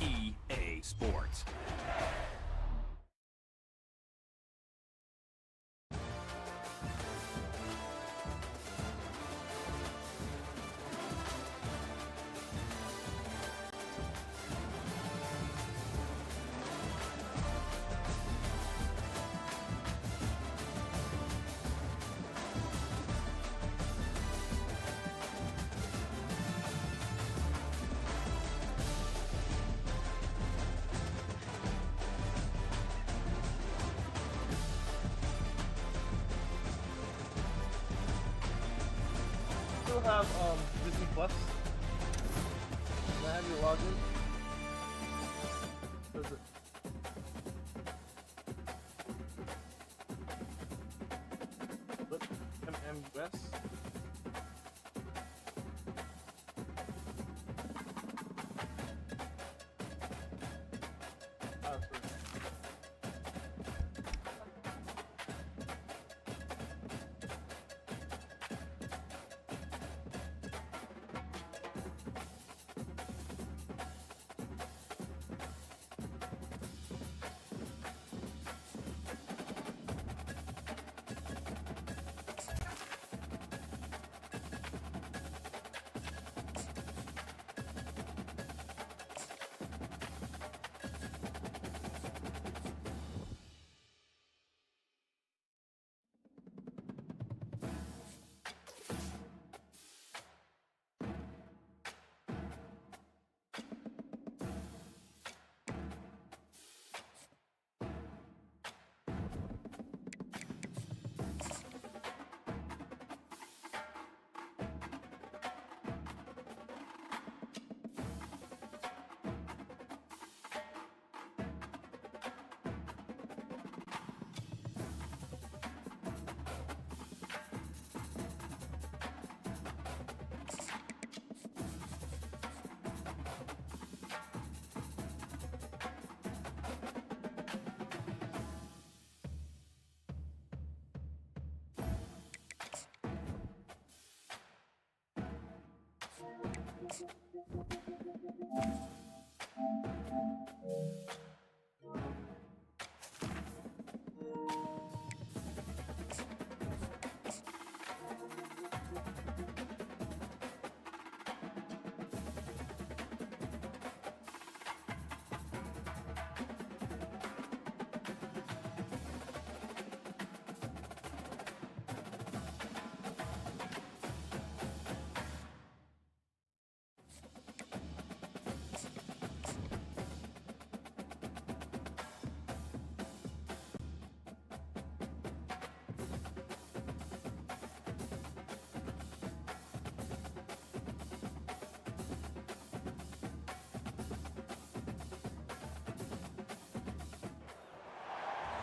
EA Sports. Still have Disney Plus. Can I have your login? Does it? What? MMUS? Oh, sorry.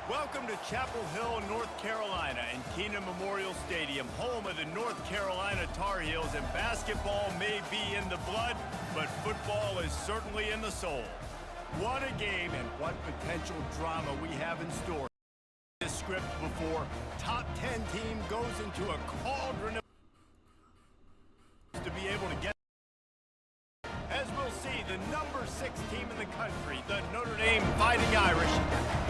Welcome to Chapel Hill, North Carolina, and Keenan Memorial Stadium, home of the North Carolina Tar Heels. And basketball may be in the blood, but football is certainly in the soul. What a game, and what potential drama we have in store. This script before top 10 team goes into a cauldron of to be able to get. As we'll see, the number 6 team in the country, the Notre Dame Fighting Irish,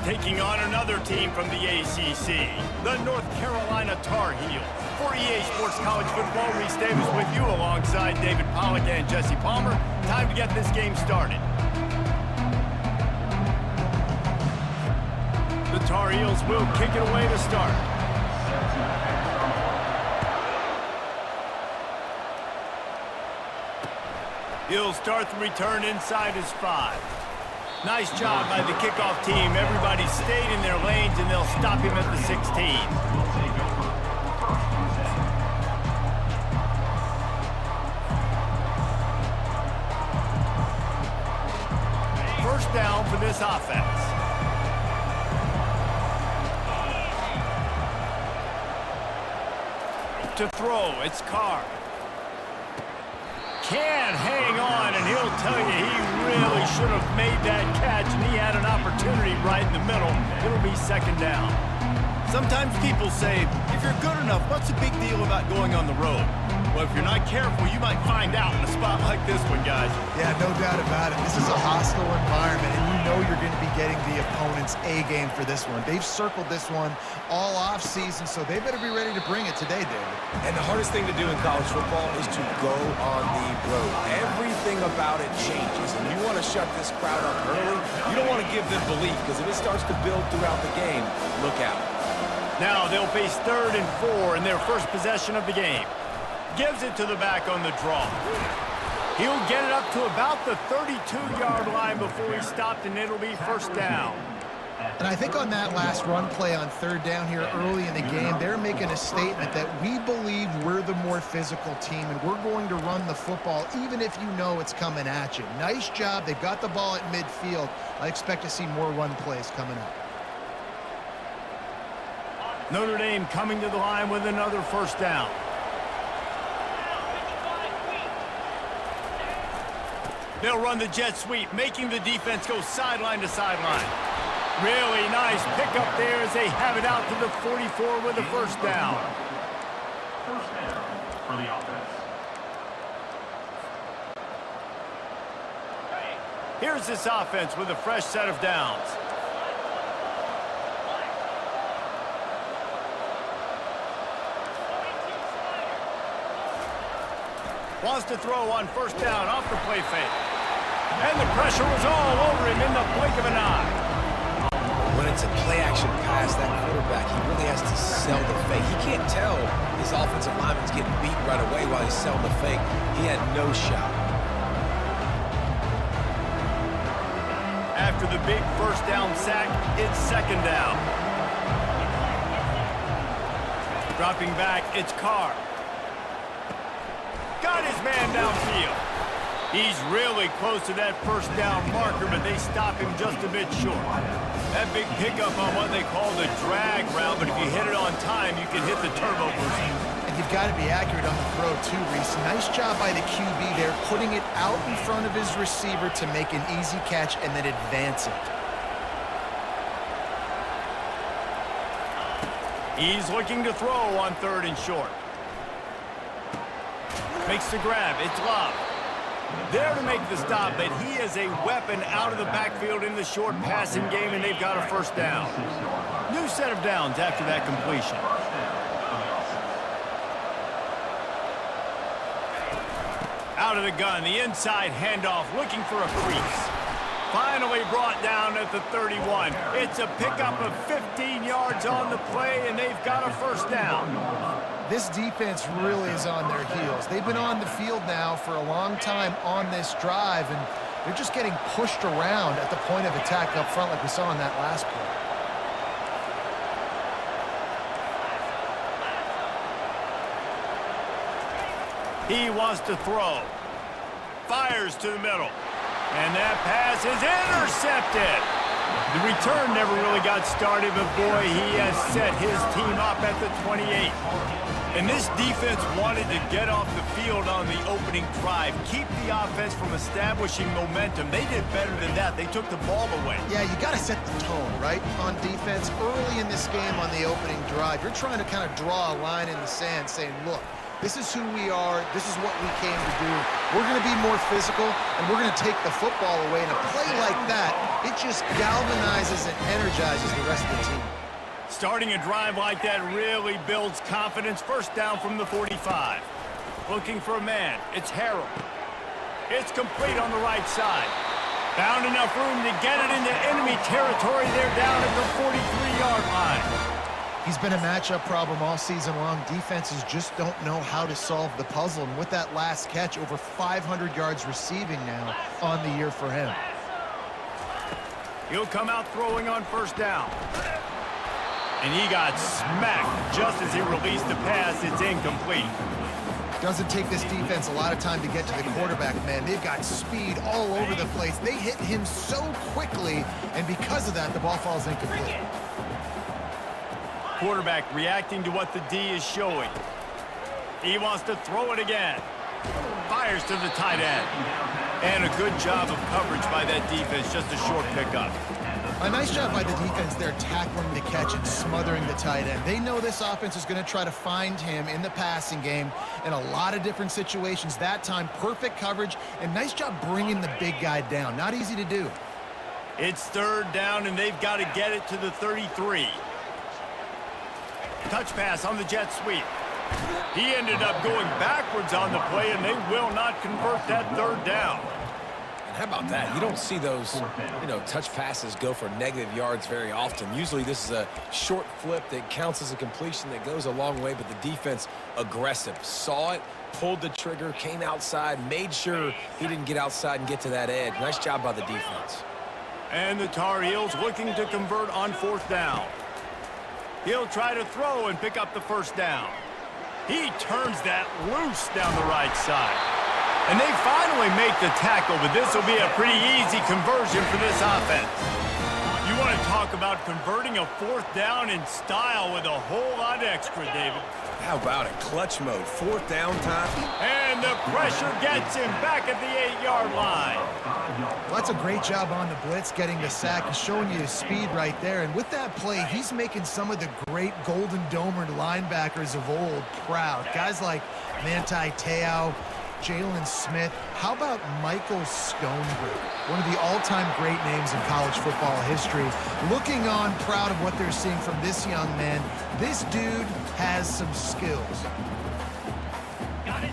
taking on another team from the ACC, the North Carolina Tar Heels. For EA Sports College Football, Reese Davis with you alongside David Pollack and Jesse Palmer. Time to get this game started. The Tar Heels will kick it away to start. He'll start the return inside his 5. Nice job by the kickoff team. Everybody stayed in their lanes, and they'll stop him at the 16. First down for this offense. To throw, it's Carr. Can hang on, and he'll tell you he really should have made that catch, and he had an opportunity right in the middle. It'll be second down. Sometimes people say, if you're good enough, what's the big deal about going on the road? Well, if you're not careful, you might find out in a spot like this one, guys. Yeah, no doubt about it. This is a hostile environment, and you know you're going to be getting the opponent's A game for this one. They've circled this one all off season, so they better be ready to bring it today, David. And the hardest thing to do in college football is to go on the road. Everything about it changes, and you want to shut this crowd up early. You don't want to give them belief, because if it starts to build throughout the game, look out. Now they'll face 3rd and 4 in their first possession of the game. Gives it to the back on the draw. He'll get it up to about the 32-yard line before he stopped, and it'll be first down. And I think on that last run play on 3rd down here early in the game, they're making a statement that we believe we're the more physical team, and we're going to run the football even if you know it's coming at you. Nice job. They've got the ball at midfield. I expect to see more run plays coming up. Notre Dame coming to the line with another first down. They'll run the jet sweep, making the defense go sideline to sideline. Really nice pickup there as they have it out to the 44 with the first down. First down for the offense. Here's this offense with a fresh set of downs. Wants to throw on first down off the play fake. And the pressure was all over him in the blink of an eye. When it's a play-action pass, that quarterback, he really has to sell the fake. He can't tell his offensive lineman's getting beat right away while he's selling the fake. He had no shot. After the big first down sack, it's second down. Dropping back, it's Carr. Got his man downfield. He's really close to that first down marker, but they stop him just a bit short. That big pickup on what they call the drag route, but if you hit it on time, you can hit the turbo boost. And you've got to be accurate on the throw too, Reese. Nice job by the QB there, putting it out in front of his receiver to make an easy catch and then advance it. He's looking to throw on 3rd and short. Makes the grab. It's Love. There to make the stop, but he is a weapon out of the backfield in the short passing game, and they've got a first down. New set of downs after that completion. Out of the gun, the inside handoff, looking for a crease. Finally brought down at the 31. It's a pickup of 15 yards on the play, and they've got a first down. This defense really is on their heels. They've been on the field now for a long time on this drive, and they're just getting pushed around at the point of attack up front like we saw in that last play. He wants to throw. Fires to the middle. And that pass is intercepted. The return never really got started, but boy, he has set his team up at the 28. And this defense wanted to get off the field on the opening drive, keep the offense from establishing momentum. They did better than that. They took the ball away. Yeah, you got to set the tone, right, on defense. Early in this game on the opening drive, you're trying to kind of draw a line in the sand saying, look, this is who we are. This is what we came to do. We're going to be more physical, and we're going to take the football away. And a play like that, it just galvanizes and energizes the rest of the team. Starting a drive like that really builds confidence. First down from the 45. Looking for a man. It's Harrell. It's complete on the right side. Found enough room to get it into enemy territory. They're down at the 43-yard line. He's been a matchup problem all season long. Defenses just don't know how to solve the puzzle. And with that last catch, over 500 yards receiving now on the year for him. He'll come out throwing on first down. And he got smacked just as he released the pass. It's incomplete. Doesn't take this defense a lot of time to get to the quarterback, man. They've got speed all over the place. They hit him so quickly, and because of that, the ball falls incomplete. Quarterback reacting to what the D is showing. He wants to throw it again. Fires to the tight end. And a good job of coverage by that defense, just a short pickup. A nice job by the defense there, tackling the catch and smothering the tight end. They know this offense is going to try to find him in the passing game in a lot of different situations. That time, perfect coverage, and nice job bringing the big guy down. Not easy to do. It's third down, and they've got to get it to the 33. Touch pass on the jet sweep. He ended up going backwards on the play, and they will not convert that third down. How about that? You don't see those, touch passes go for negative yards very often. Usually this is a short flip that counts as a completion that goes a long way, but the defense aggressive. Saw it, pulled the trigger, came outside, made sure he didn't get outside and get to that edge. Nice job by the defense. And the Tar Heels looking to convert on fourth down. He'll try to throw and pick up the first down. He turns that loose down the right side. And they finally make the tackle, but this will be a pretty easy conversion for this offense. You want to talk about converting a fourth down in style with a whole lot extra, David. How about it? Clutch mode, fourth down time. And the pressure gets him back at the 8-yard line. Well, that's a great job on the blitz, getting the sack. He's showing you his speed right there. And with that play, he's making some of the great Golden Domer linebackers of old proud. Guys like Manti Te'o, Jalen Smith. How about Michael Stonebridge, one of the all-time great names in college football history? Looking on, proud of what they're seeing from this young man. This dude has some skills.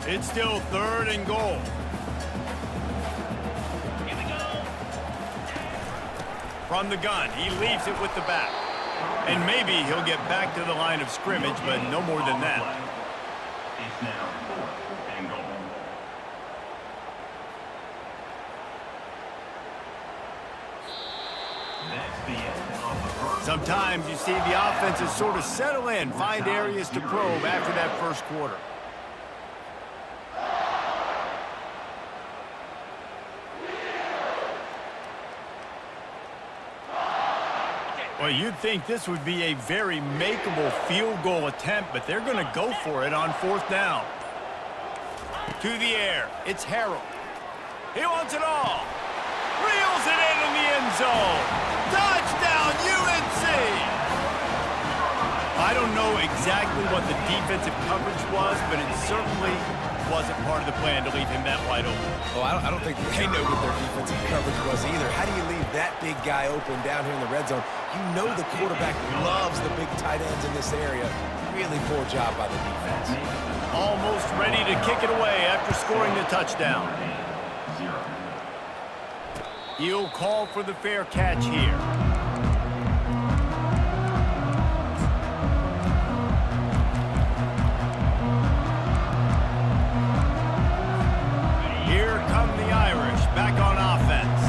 It's still third and goal. From the gun, he leaves it with the back. And maybe he'll get back to the line of scrimmage, but no more than that. It's now 4th and goal. Sometimes you see the offenses sort of settle in, find areas to probe after that first quarter. Well, you'd think this would be a very makeable field goal attempt, but they're going to go for it on fourth down. To the air, it's Harrell. He wants it all. Reels it in the end zone. Touchdown, UNC! I don't know exactly what the defensive coverage was, but it certainly wasn't part of the plan to leave him that wide open. Well, I don't think they know what their defensive coverage was either. How do you leave that big guy open down here in the red zone? You know the quarterback loves the big tight ends in this area. Really poor job by the defense. Almost ready to kick it away after scoring the touchdown. He'll call for the fair catch here. Here come the Irish back on offense.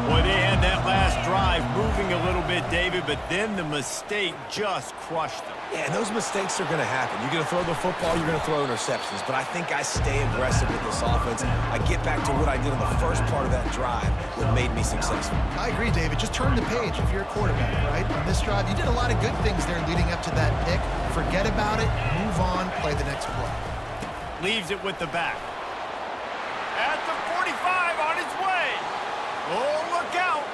Boy, they had that last drive moving a little bit, David, but then the mistake just crushed them. Yeah, and those mistakes are going to happen. You're going to throw the football, you're going to throw interceptions. But I think I stay aggressive with this offense. I get back to what I did in the first part of that drive that made me successful. I agree, David. Just turn the page if you're a quarterback, right? On this drive, you did a lot of good things there leading up to that pick. Forget about it, move on, play the next play. Leaves it with the back. At the 45 on his way. Oh, look out.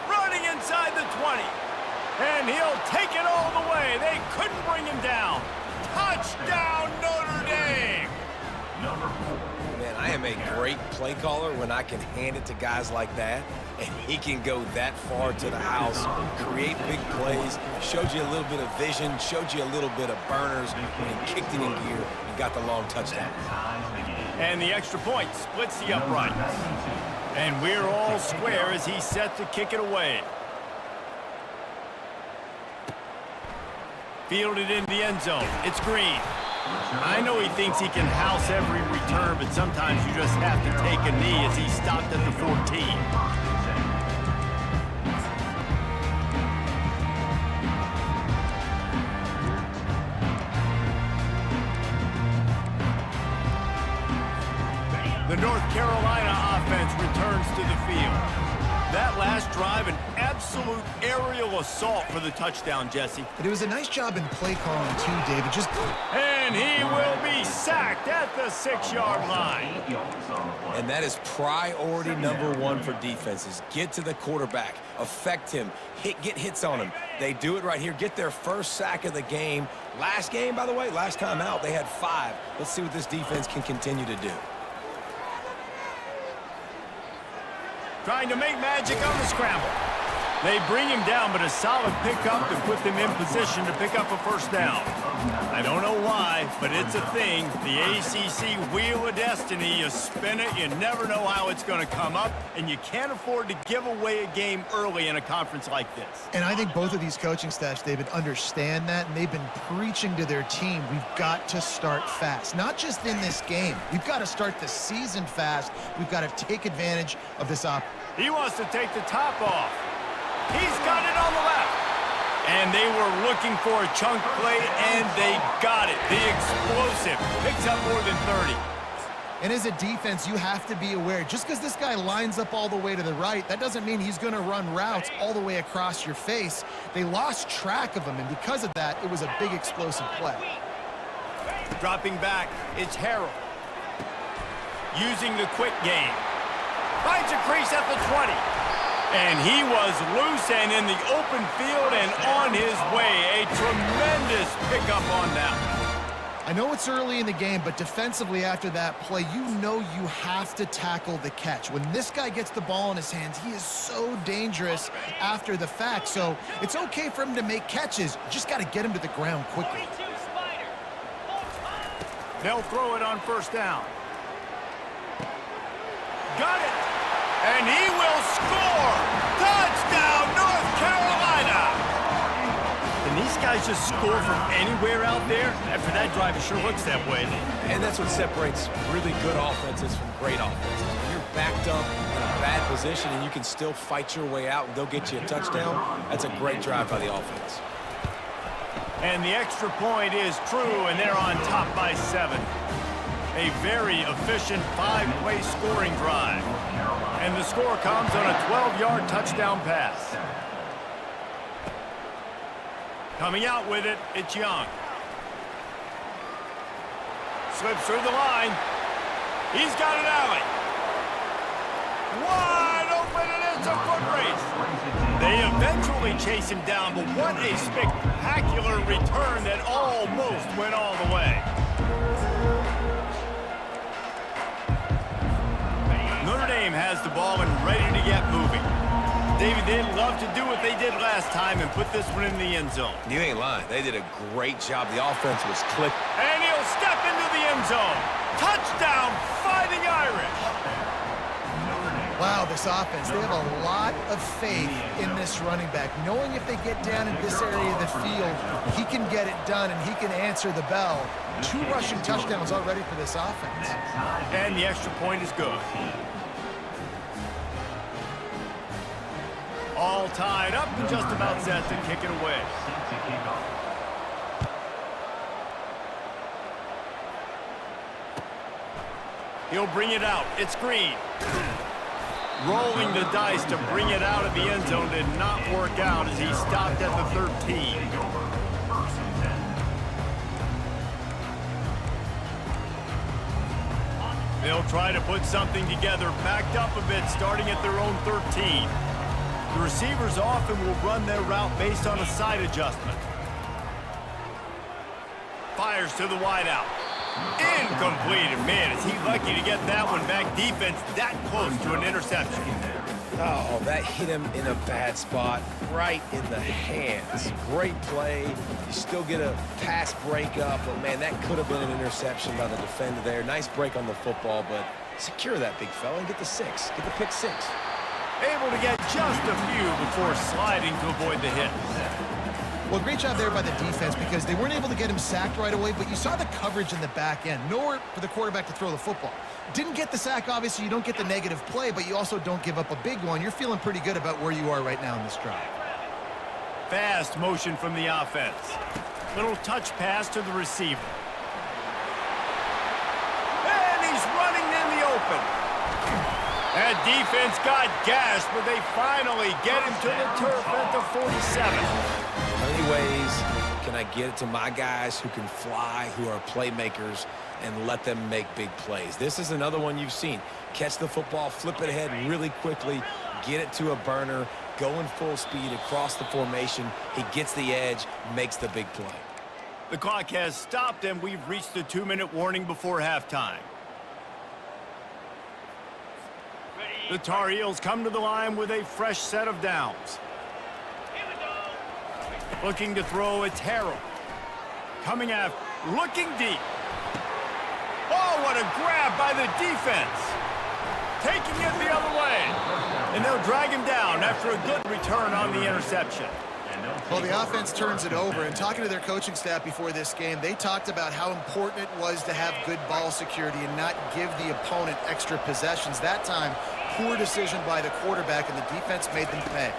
Running inside the 20. And he'll take it all the way. They couldn't bring him down. Touchdown, Notre Dame. Man, I am a great play caller when I can hand it to guys like that, and he can go that far to the house, create big plays, showed you a little bit of vision, showed you a little bit of burners, and kicked it in gear and got the long touchdown. And the extra point splits the uprights. And we're all square as he's set to kick it away. Fielded in the end zone. It's Green. I know he thinks he can house every return, but sometimes you just have to take a knee as he stopped at the 14. The North Carolina offense returns to the field. That last drive, an absolute aerial assault for the touchdown, Jesse. But it was a nice job in play calling too, David. And he will be sacked at the 6-yard line. And that is priority #1 for defenses. Get to the quarterback, affect him, get hits on him. They do it right here. Get their first sack of the game. Last game, by the way, last time out, they had 5. Let's see what this defense can continue to do. Trying to make magic on the scramble. They bring him down, but a solid pickup to put them in position to pick up a first down. I don't know why, but it's a thing. The ACC Wheel of Destiny, you spin it, you never know how it's going to come up, and you can't afford to give away a game early in a conference like this. And I think both of these coaching staffs, David, understand that, and they've been preaching to their team, we've got to start fast. Not just in this game. We've got to start the season fast. We've got to take advantage of this opportunity. He wants to take the top off. He's got it on the left. And they were looking for a chunk play, and they got it. The explosive picks up more than 30. And as a defense, you have to be aware, just because this guy lines up all the way to the right, that doesn't mean he's going to run routes all the way across your face. They lost track of him, and because of that, it was a big explosive play. Dropping back, it's Harrell. Using the quick game. Finds a crease at the 20. And he was loose and in the open field and on his way. A tremendous pickup on that. I know it's early in the game, but defensively after that play, you know you have to tackle the catch. When this guy gets the ball in his hands, he is so dangerous after the fact. So it's okay for him to make catches. You just got to get him to the ground quickly. They'll throw it on first down. Got it. And he will score! Touchdown, North Carolina! And these guys just score from anywhere out there? After that drive, it sure looks that way. And that's what separates really good offenses from great offenses. When you're backed up in a bad position and you can still fight your way out and they'll get you a touchdown, that's a great drive by the offense. And the extra point is true, and they're on top by 7. A very efficient 5-play scoring drive. And the score comes on a 12-yard touchdown pass. Coming out with it, it's Young. Slips through the line. He's got an alley. Wide open, and it's a foot race. They eventually chase him down, but what a spectacular return that almost went all the way. Notre Dame has the ball and ready to get moving. David, they'd love to do what they did last time and put this one in the end zone. You ain't lying. They did a great job. The offense was clicked. And he'll step into the end zone. Touchdown, Fighting Irish. Wow, this offense, they have a lot of faith in this running back, knowing if they get down in this area of the field, he can get it done and he can answer the bell. 2 rushing touchdowns already for this offense. And the extra point is good. All tied up and just about set to kick it away. He'll bring it out. It's Green. Rolling the dice to bring it out of the end zone did not work out as he stopped at the 13. They'll try to put something together, backed up a bit, starting at their own 13. The receivers often will run their route based on a side adjustment. Fires to the wideout. Incomplete. Man, is he lucky to get that one back. Defense that close to an interception. Oh, that hit him in a bad spot, right in the hands. Great play. You still get a pass breakup, but man, that could have been an interception by the defender there. Nice break on the football, but secure that big fella and get the 6. Get the pick 6. Able to get just a few before sliding to avoid the hit. Well, great job there by the defense because they weren't able to get him sacked right away, but you saw the coverage in the back end. Nowhere for the quarterback to throw the football. Didn't get the sack, obviously. You don't get the negative play, but you also don't give up a big one. You're feeling pretty good about where you are right now in this drive. Fast motion from the offense. Little touch pass to the receiver. And he's running in the open. That defense got gashed, but they finally get him to the turf at the 47. How many ways can I get it to my guys who can fly, who are playmakers, and let them make big plays? This is another one you've seen. Catch the football, flip it ahead really quickly, get it to a burner, going full speed across the formation. He gets the edge, makes the big play. The clock has stopped, and we've reached the 2-minute warning before halftime. The Tar Heels come to the line with a fresh set of downs. Looking to throw, it's Harold. Coming after, looking deep. Oh, what a grab by the defense. Taking it the other way. And they'll drag him down after a good return on the interception. Well, the offense turns it over, and talking to their coaching staff before this game, they talked about how important it was to have good ball security and not give the opponent extra possessions. That time, poor decision by the quarterback, and the defense made them pay.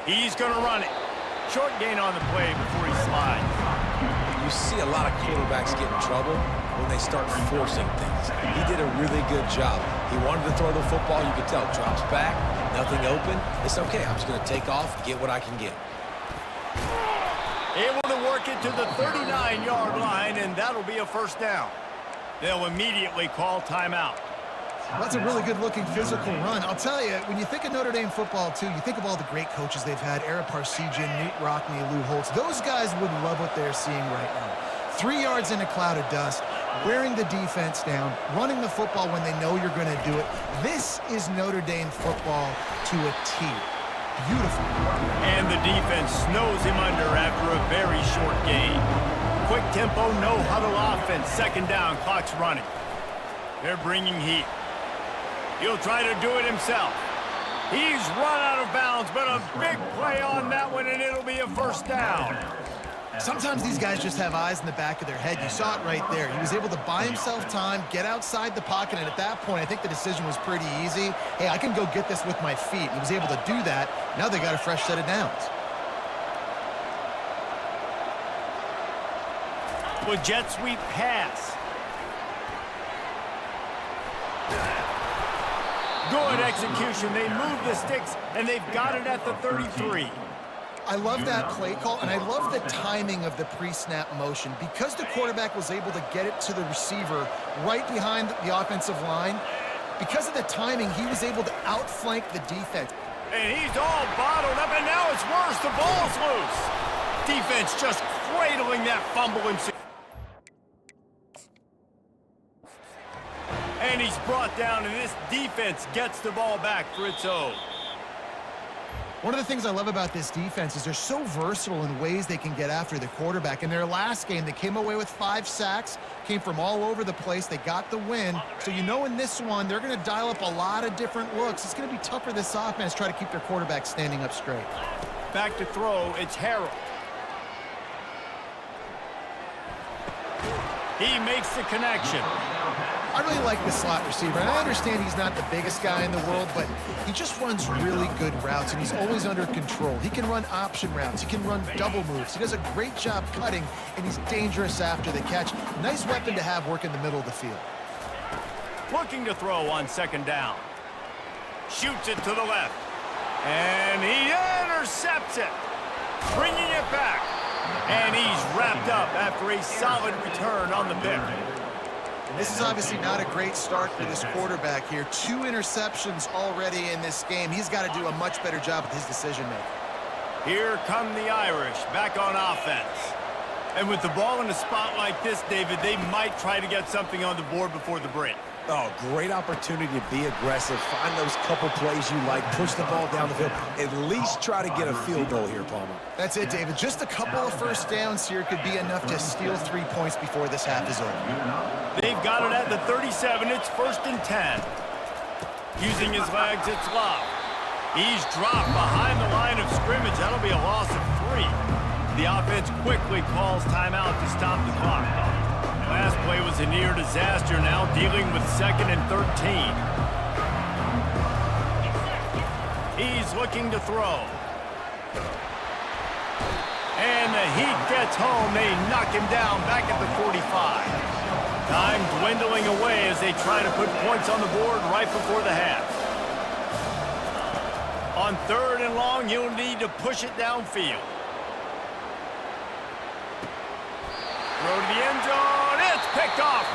He's going to run it. Short gain on the play before he slides. You see a lot of quarterbacks get in trouble when they start forcing things. He did a really good job. He wanted to throw the football. You could tell. Drops back, nothing open. It's okay. I'm just going to take off, get what I can get. Able to work it to the 39-yard line, and that'll be a first down. They'll immediately call timeout. Well, that's a really good-looking physical run. I'll tell you, when you think of Notre Dame football, too, you think of all the great coaches they've had, Ara Parsegian, Newt Rockne, Lou Holtz. Those guys would love what they're seeing right now. 3 yards in a cloud of dust, wearing the defense down, running the football when they know you're going to do it. This is Notre Dame football to a T. Beautiful. And the defense snows him under after a very short gain. Quick tempo, no huddle offense. Second down, clock's running. They're bringing heat. He'll try to do it himself. He's run out of bounds, but a big play on that one, and it'll be a first down. Sometimes these guys just have eyes in the back of their head. You saw it right there. He was able to buy himself time, get outside the pocket, and at that point, I think the decision was pretty easy. Hey, I can go get this with my feet. He was able to do that. Now they got a fresh set of downs. With jet sweep pass. Good execution. They move the sticks, and they've got it at the 33. I love that play call, and I love the timing of the pre-snap motion. Because the quarterback was able to get it to the receiver right behind the offensive line, because of the timing, he was able to outflank the defense. And he's all bottled up, and now it's worse. The ball's loose. Defense just cradling that fumble and he's brought down, and this defense gets the ball back for its own. One of the things I love about this defense is they're so versatile in ways they can get after the quarterback. In their last game, they came away with 5 sacks, came from all over the place. They got the win. So you know in this one, they're going to dial up a lot of different looks. It's going to be tough for this offense to try to keep their quarterback standing up straight. Back to throw, it's Harold. He makes the connection. I really like the slot receiver, and I understand he's not the biggest guy in the world, but he just runs really good routes, and he's always under control. He can run option routes. He can run double moves. He does a great job cutting, and he's dangerous after the catch. Nice weapon to have work in the middle of the field. Looking to throw on second down. Shoots it to the left. And he intercepts it. Bringing it back. And he's wrapped up after a solid return on the pick. This is obviously not a great start for this quarterback here. 2 interceptions already in this game. He's got to do a much better job with his decision-making. Here come the Irish back on offense. And with the ball in a spot like this, David, they might try to get something on the board before the break. Oh, great opportunity to be aggressive. Find those couple plays you like. Push the ball down the field. At least try to get a field goal here, Palmer. That's it, David. Just a couple of first downs here could be enough to steal 3 points before this half is over. They've got it at the 37. It's 1st and 10. Using his legs, it's Love. He's dropped behind the line of scrimmage. That'll be a loss of 3. The offense quickly calls timeout to stop the clock. Last play was a near disaster, now dealing with 2nd and 13. He's looking to throw. And the Heat gets home. They knock him down back at the 45. Time dwindling away as they try to put points on the board right before the half. On 3rd and long, you'll need to push it downfield. Throw to the end zone. It's picked off.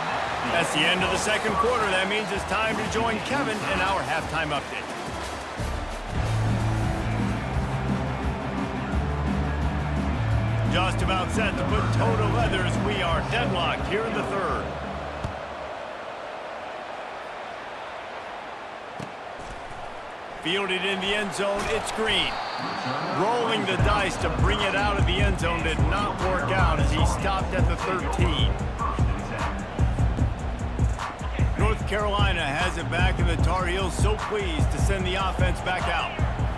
That's the end of the second quarter. That means it's time to join Kevin in our halftime update. Just about set to put toe to leather as we are deadlocked here in the 3rd. Fielded in the end zone, it's Green. Rolling the dice to bring it out of the end zone did not work out as he stopped at the 13. North Carolina has it back, and the Tar Heels so pleased to send the offense back out.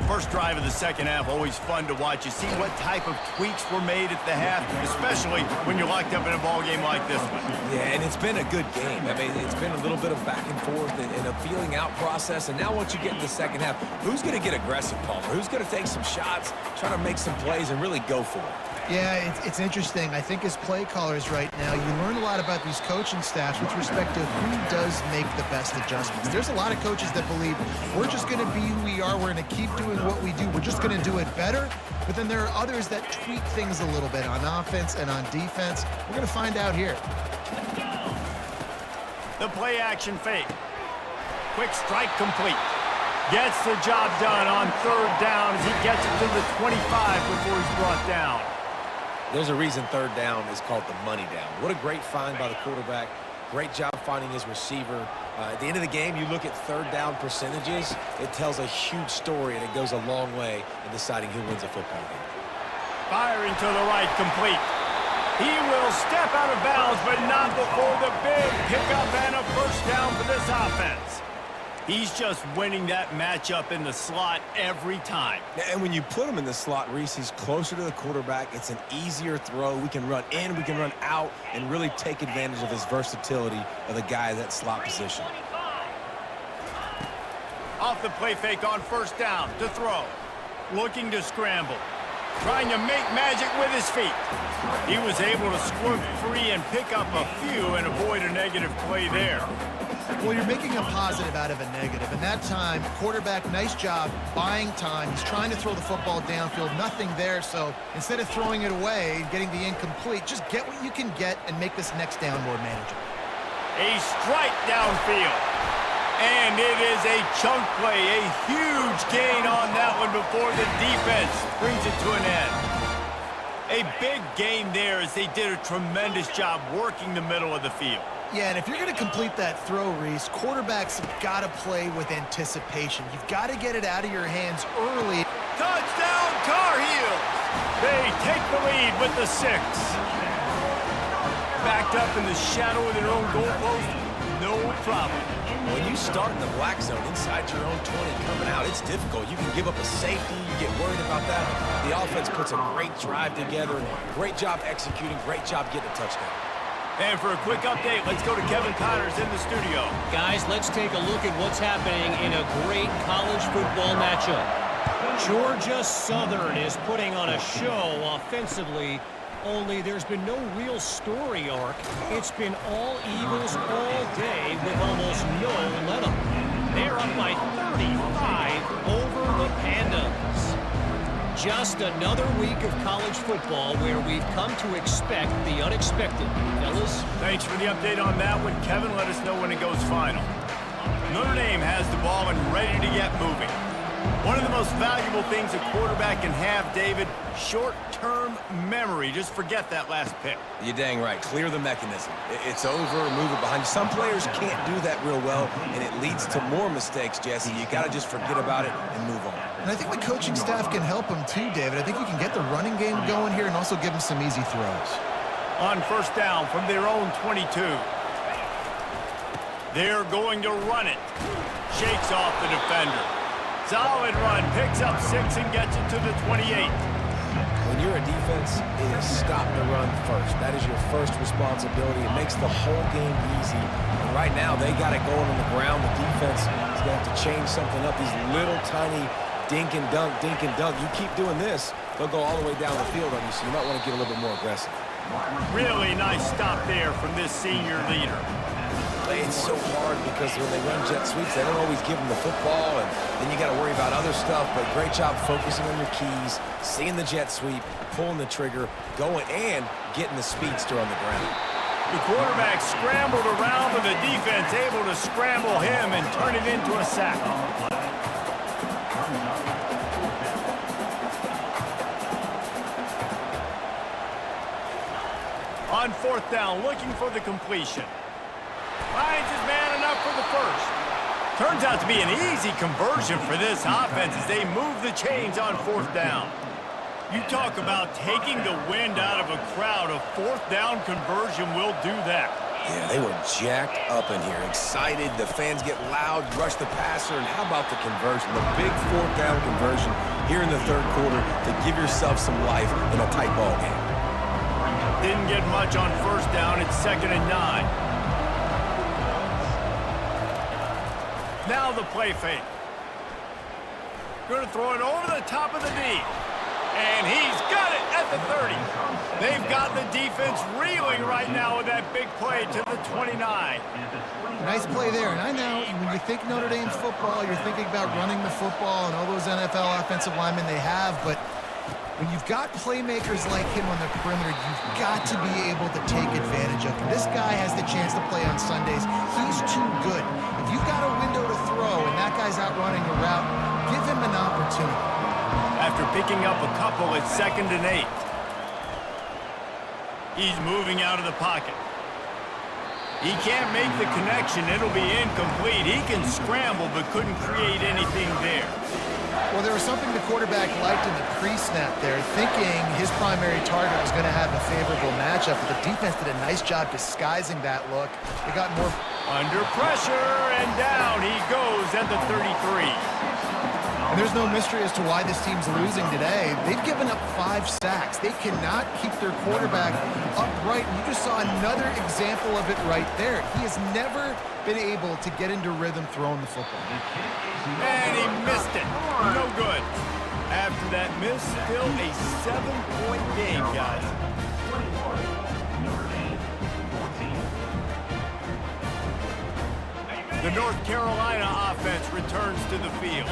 First drive of the second half, always fun to watch. You see what type of tweaks were made at the half, especially when you're locked up in a ball game like this one. Yeah, and it's been a good game. I mean, it's been a little bit of back and forth and a feeling out process. And now once you get into the second half, who's going to get aggressive, Palmer? Who's going to take some shots, try to make some plays, and really go for it? Yeah, it's interesting. I think as play callers right now, you learn a lot about these coaching staffs with respect to who does make the best adjustments. There's a lot of coaches that believe we're just going to be who we are. We're going to keep doing what we do. We're just going to do it better. But then there are others that tweak things a little bit on offense and on defense. We're going to find out here. The play action fake. Quick strike complete. Gets the job done on 3rd down as he gets it to the 25 before he's brought down. There's a reason 3rd down is called the money down. What a great find by the quarterback. Great job finding his receiver. At the end of the game, you look at 3rd down percentages. It tells a huge story, and it goes a long way in deciding who wins a football game. Firing to the right, complete. He will step out of bounds, but not before the big pickup and a first down for this offense. He's just winning that matchup in the slot every time. And when you put him in the slot, Reese, he's closer to the quarterback. It's an easier throw. We can run in, we can run out, and really take advantage of his versatility of the guy at that slot position. Off the play fake on 1st down to throw. Looking to scramble. Trying to make magic with his feet. He was able to squirt free and pick up a few and avoid a negative play there. Well, you're making a positive out of a negative. And that time, quarterback, nice job buying time. He's trying to throw the football downfield. Nothing there. So instead of throwing it away, getting the incomplete, just get what you can get and make this next down more manageable. A strike downfield. And it is a chunk play. A huge gain on that one before the defense brings it to an end. A big gain there as they did a tremendous job working the middle of the field. Yeah, and if you're going to complete that throw, Reese, quarterbacks have got to play with anticipation. You've got to get it out of your hands early. Touchdown, Tar Heels! They take the lead with the 6. Backed up in the shadow of their own goalpost, no problem. When you start in the black zone inside your own 20 coming out, it's difficult. You can give up a safety. You get worried about that. The offense puts a great drive together. Great job executing. Great job getting a touchdown. And for a quick update, let's go to Kevin Connors in the studio. Guys, let's take a look at what's happening in a great college football matchup. Georgia Southern is putting on a show offensively, only there's been no real story arc. It's been all Eagles all day with almost no let-up. They're up by 35 over the Pandas. Just another week of college football where we've come to expect the unexpected. Fellas? Thanks for the update on that one. Kevin, let us know when it goes final. Notre Dame has the ball and ready to get moving. One of the most valuable things a quarterback can have, David, short-term memory. Just forget that last pick. You're dang right. Clear the mechanism. It's over, move it behind you. Some players can't do that real well, and it leads to more mistakes, Jesse. You got to just forget about it and move on. And I think the coaching staff can help him too, David. I think you can get the running game going here and also give him some easy throws. On 1st down from their own 22. They're going to run it. Shakes off the defender. Solid run, picks up 6 and gets it to the 28. When you're a defense, it is stop the run first. That is your first responsibility. It makes the whole game easy. And right now, they got it going on the ground. The defense is going to have to change something up. These little tiny dink and dunk, dink and dunk. You keep doing this, they'll go all the way down the field on you, so you might want to get a little bit more aggressive. Really nice stop there from this senior leader. It's so hard because when they run jet sweeps, they don't always give them the football, and then you got to worry about other stuff. But great job focusing on your keys, seeing the jet sweep, pulling the trigger, going, and getting the speedster on the ground. The quarterback scrambled around, but the defense able to scramble him and turn it into a sack. On fourth down, looking for the completion. Finds his man enough for the first. Turns out to be an easy conversion for this offense as they move the chains on fourth down. You talk about taking the wind out of a crowd. A fourth down conversion will do that. Yeah, they were jacked up in here, excited. The fans get loud, rush the passer, and how about the conversion? The big fourth down conversion here in the third quarter to give yourself some life in a tight ball game. Didn't get much on first down. It's 2nd and 9. Now the play fake. Going to throw it over the top of the knee. And he's got it at the 30. They've got the defense reeling right now with that big play to the 29. Nice play there. And I know when you think Notre Dame football, you're thinking about running the football and all those NFL offensive linemen they have. But when you've got playmakers like him on the perimeter, you've got to be able to take advantage of him. This guy has the chance to play on Sundays. He's too good. If you've got a window to throw and that guy's out running a route, give him an opportunity. After picking up a couple, it's 2nd and 8. He's moving out of the pocket. He can't make the connection. It'll be incomplete. He can scramble, but couldn't create anything there. Well, there was something the quarterback liked in the pre-snap there, thinking his primary target was going to have a favorable matchup, but the defense did a nice job disguising that look. They got more under pressure, and down he goes at the 33. And there's no mystery as to why this team's losing today. They've given up 5 sacks. They cannot keep their quarterback upright. And you just saw another example of it right there. He has never been able to get into rhythm throwing the football. And he missed it. No good. After that miss, still a 7-point game, guys. The North Carolina offense returns to the field.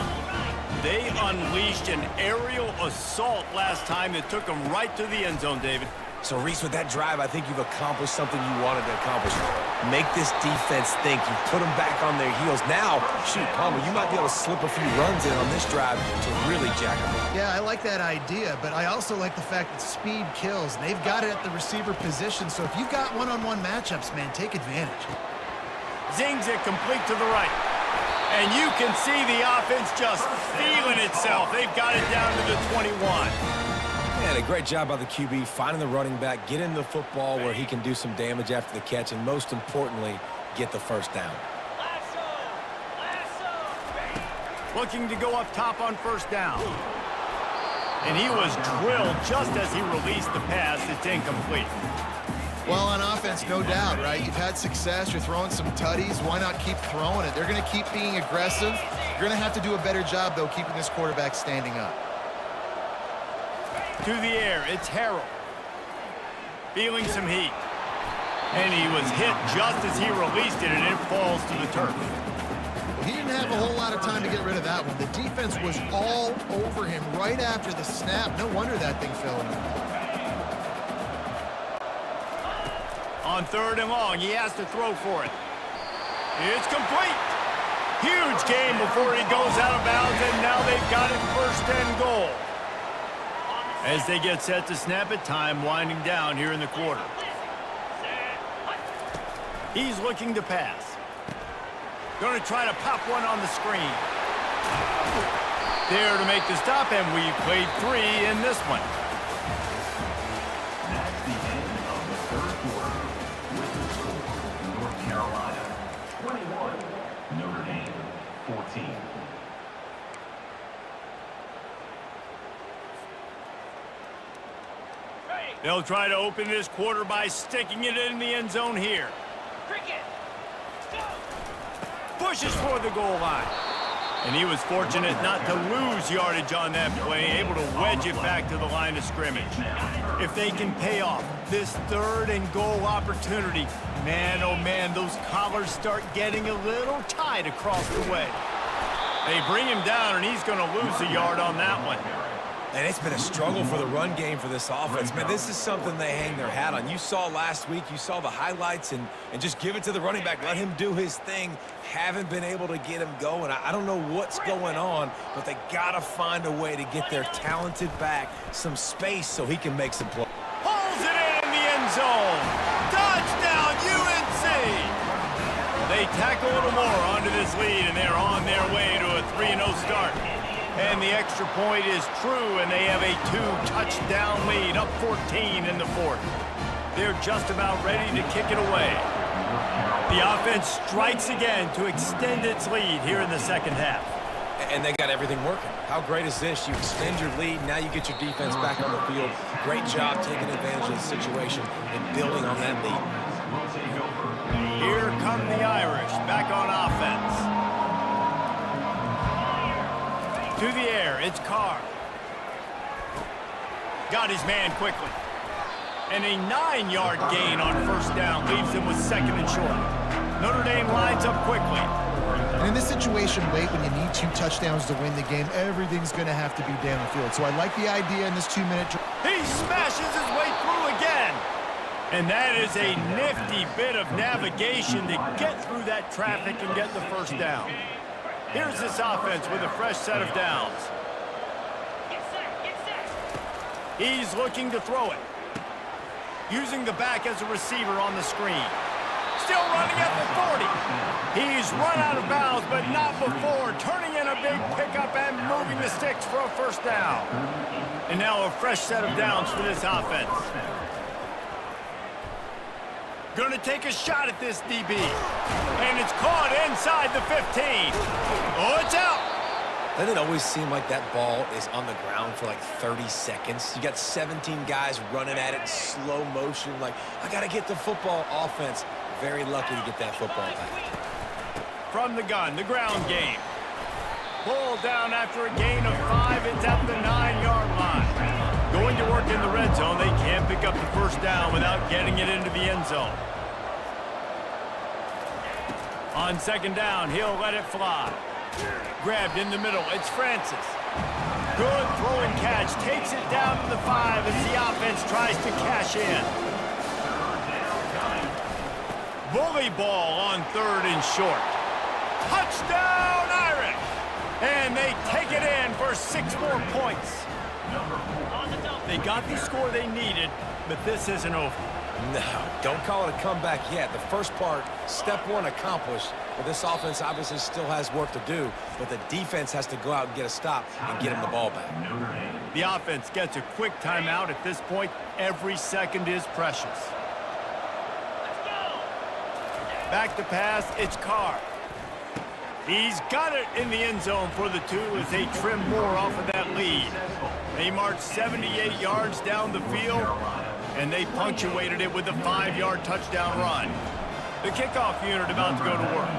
They unleashed an aerial assault last time that took them right to the end zone, David. So, Reese, with that drive, I think you've accomplished something you wanted to accomplish. Make this defense think. You put them back on their heels. Now, shoot, Palmer, you might be able to slip a few runs in on this drive to really jack them up. Yeah, I like that idea, but I also like the fact that speed kills. They've got it at the receiver position, so if you've got one-on-one matchups, man, take advantage. Zings it complete to the right. And you can see the offense just feeling itself. They've got it down to the 21. And a great job by the QB, finding the running back, getting the football where he can do some damage after the catch, and most importantly, get the first down. Looking to go up top on first down. And he was drilled just as he released the pass. It's incomplete. Well, on offense, no doubt, right? You've had success. You're throwing some tutties. Why not keep throwing it? They're going to keep being aggressive. You're going to have to do a better job, though, keeping this quarterback standing up. To the air, it's Harrell. Feeling some heat. And he was hit just as he released it, and it falls to the turf. Well, he didn't have a whole lot of time to get rid of that one. The defense was all over him right after the snap. No wonder that thing fell in. On 3rd and long, he has to throw for it. It's complete. Huge game before he goes out of bounds, and now they've got it 1st and goal. As they get set to snap it, time winding down here in the quarter. He's looking to pass. Going to try to pop one on the screen. There to make the stop, and we've played 3 in this one. That's the end of the third quarter. With the score, North Carolina 21, Notre Dame 14. They'll try to open this quarter by sticking it in the end zone here. Pushes for the goal line. And he was fortunate not to lose yardage on that play, able to wedge it back to the line of scrimmage. If they can pay off this 3rd and goal opportunity, man, oh man, those collars start getting a little tight across the way. They bring him down, and he's going to lose a yard on that one. And it's been a struggle for the run game for this offense. Man, this is something they hang their hat on. You saw last week, you saw the highlights, and just give it to the running back. Let him do his thing. Haven't been able to get him going. I don't know what's going on, but they got to find a way to get their talented back some space so he can make some plays. Pulls it in the end zone. Touchdown, UNC! They tack a little more onto this lead, and they're on their way to a 3-0 start. And the extra point is true, and they have a 2-touchdown lead, up 14 in the 4th. They're just about ready to kick it away. The offense strikes again to extend its lead here in the 2nd half. And they got everything working. How great is this? You extend your lead, now you get your defense back on the field. Great job taking advantage of the situation and building on that lead. Here come the Irish, back on offense. To the air, it's Carr. Got his man quickly. And a 9-yard gain on 1st down leaves him with 2nd and short. Notre Dame lines up quickly. And in this situation, late when you need 2 touchdowns to win the game, everything's going to have to be downfield. So I like the idea in this 2-minute drive. He smashes his way through again. And that is a nifty bit of navigation to get through that traffic and get the 1st down. Here's this offense with a fresh set of downs. He's looking to throw it. Using the back as a receiver on the screen. Still running at the 40. He's run out of bounds, but not before. Turning in a big pickup and moving the sticks for a 1st down. And now a fresh set of downs for this offense. Gonna take a shot at this DB. And it's caught inside the 15. Oh, it's out. Doesn't it always seem like that ball is on the ground for like 30 seconds? You got 17 guys running at it in slow motion. Like, I got to get the football. Offense, very lucky to get that football back. From the gun, the ground game. Pulled down after a gain of 5. It's at the 9-yard line. Going to work in the red zone. They can't pick up the 1st down without getting it into the end zone. On 2nd down, he'll let it fly. Grabbed in the middle, it's Francis. Good throw and catch, takes it down to the 5 as the offense tries to cash in. Bully ball on 3rd and short. Touchdown, Irish! And they take it in for 6 more points. They got the score they needed, but this isn't over. No, don't call it a comeback yet. The first part, step 1 accomplished. But this offense obviously still has work to do, but the defense has to go out and get a stop and get him the ball back. The offense gets a quick timeout at this point. Every second is precious. Back to pass, it's Carr. He's got it in the end zone for the 2 as they trim more off of that lead. They marched 78 yards down the field, and they punctuated it with a 5-yard touchdown run. The kickoff unit about to go to work.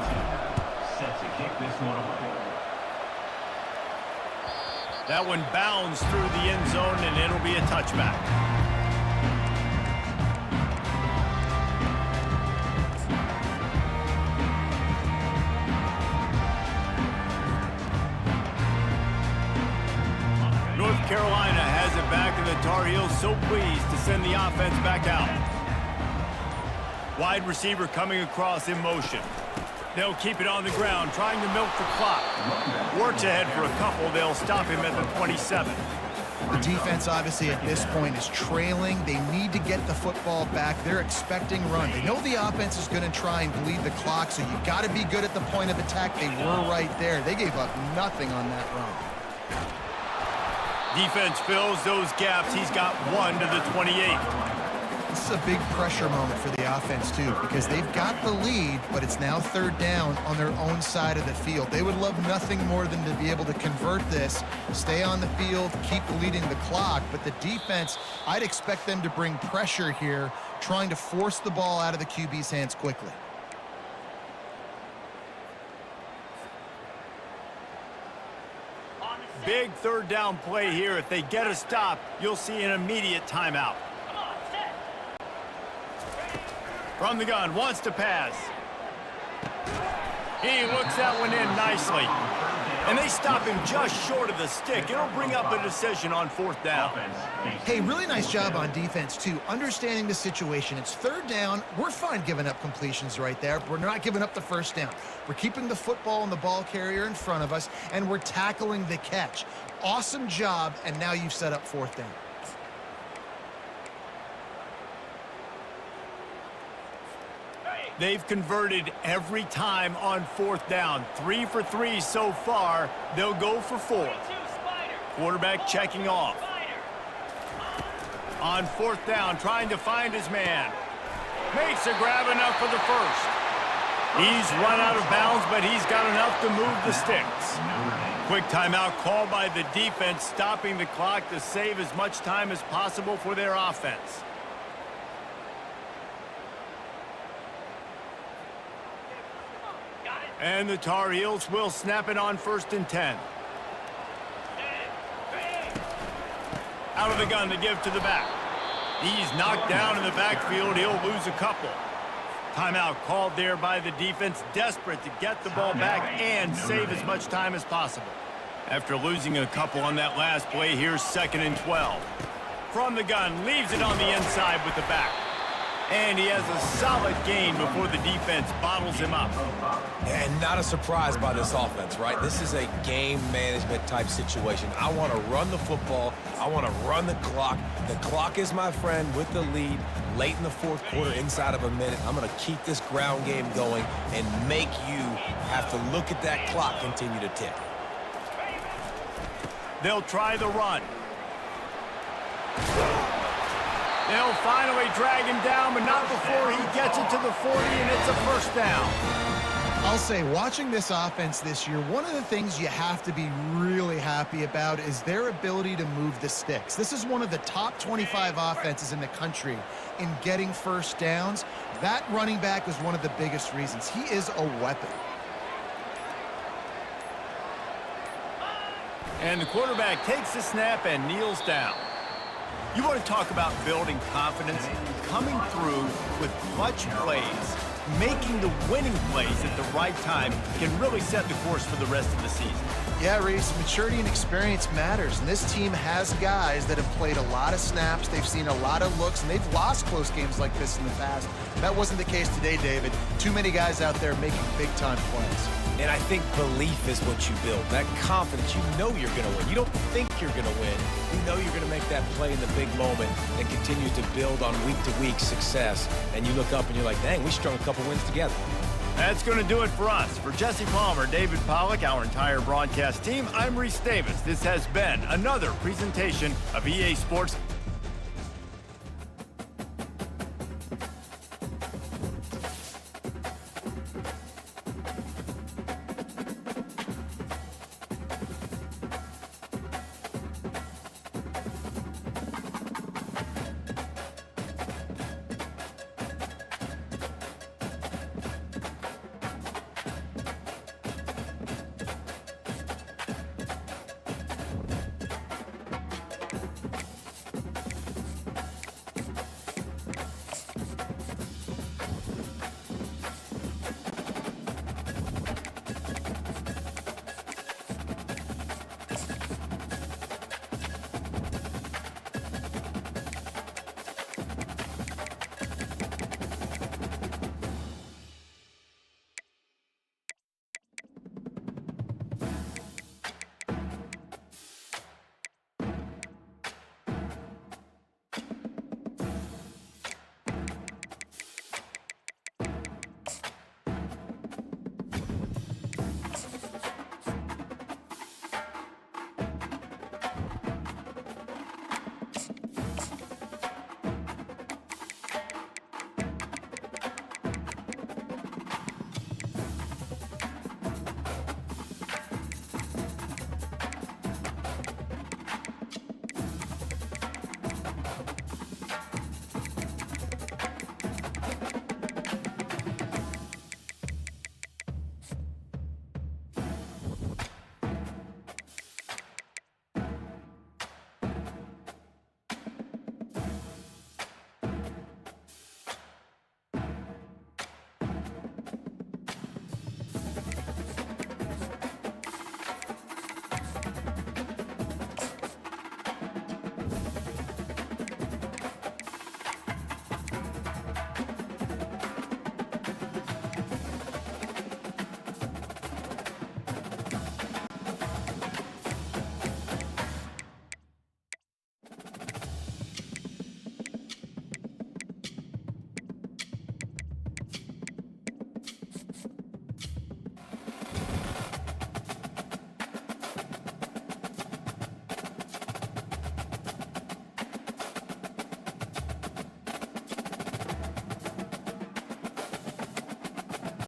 Set to kick this one away. That one bounds through the end zone, and it'll be a touchback. North Carolina has it back, and the Tar Heels so pleased to send the offense back out. Wide receiver coming across in motion. They'll keep it on the ground, trying to milk the clock. Works ahead for a couple. They'll stop him at the 27. The defense, obviously, at this point is trailing. They need to get the football back. They're expecting run. They know the offense is going to try and bleed the clock, so you got to be good at the point of attack. They were right there. They gave up nothing on that run. Defense fills those gaps. He's got 1 to the 28. This is a big pressure moment for the offense, too, because they've got the lead, but it's now 3rd down on their own side of the field. They would love nothing more than to be able to convert this, stay on the field, keep leading the clock. But the defense, I'd expect them to bring pressure here, trying to force the ball out of the QB's hands quickly. big third down play here. If they get a stop, you'll see an immediate timeout. From the gun, wants to pass. He looks that one in nicely. And they stop him just short of the stick. It'll bring up a decision on fourth down. Hey, really nice job on defense, too. Understanding the situation. It's third down. We're fine giving up completions right there. We're not giving up the first down. We're keeping the football and the ball carrier in front of us, and we're tackling the catch. Awesome job, and now you've set up fourth down. They've converted every time on fourth down. 3 for 3 so far. They'll go for 4. Quarterback checking off. On fourth down, trying to find his man. Makes a grab enough for the first. He's run out of bounds, but he's got enough to move the sticks. Quick timeout called by the defense, stopping the clock to save as much time as possible for their offense. And the Tar Heels will snap it on 1st and 10. Out of the gun to give to the back. He's knocked down in the backfield. He'll lose a couple. Timeout called there by the defense, desperate to get the ball back and save as much time as possible. After losing a couple on that last play, here's 2nd and 12. From the gun, leaves it on the inside with the back. And he has a solid gain before the defense bottles him up. And not a surprise by this offense, right? This is a game management type situation. I want to run the football. I want to run the clock. The clock is my friend with the lead late in the fourth quarter, inside of a minute. I'm going to keep this ground game going and make you have to look at that clock continue to tick. They'll try the run. They'll finally drag him down, but not before he gets it to the 40, and it's a first down. I'll say, watching this offense this year, one of the things you have to be really happy about is their ability to move the sticks. This is one of the top 25 offenses in the country in getting first downs. That running back was one of the biggest reasons. He is a weapon. And the quarterback takes the snap and kneels down. You want to talk about building confidence, coming through with clutch plays, making the winning plays at the right time can really set the course for the rest of the season. Yeah, Reese, maturity and experience matters, and this team has guys that have played a lot of snaps, they've seen a lot of looks, and they've lost close games like this in the past. That wasn't the case today, David. Too many guys out there making big-time plays. And I think belief is what you build. That confidence, you know you're going to win. You don't think you're going to win. You know you're going to make that play in the big moment and continue to build on week-to-week success. And you look up and you're like, dang, we strung a couple wins together. That's going to do it for us. For Jesse Palmer, David Pollack, our entire broadcast team, I'm Reese Davis. This has been another presentation of EA Sports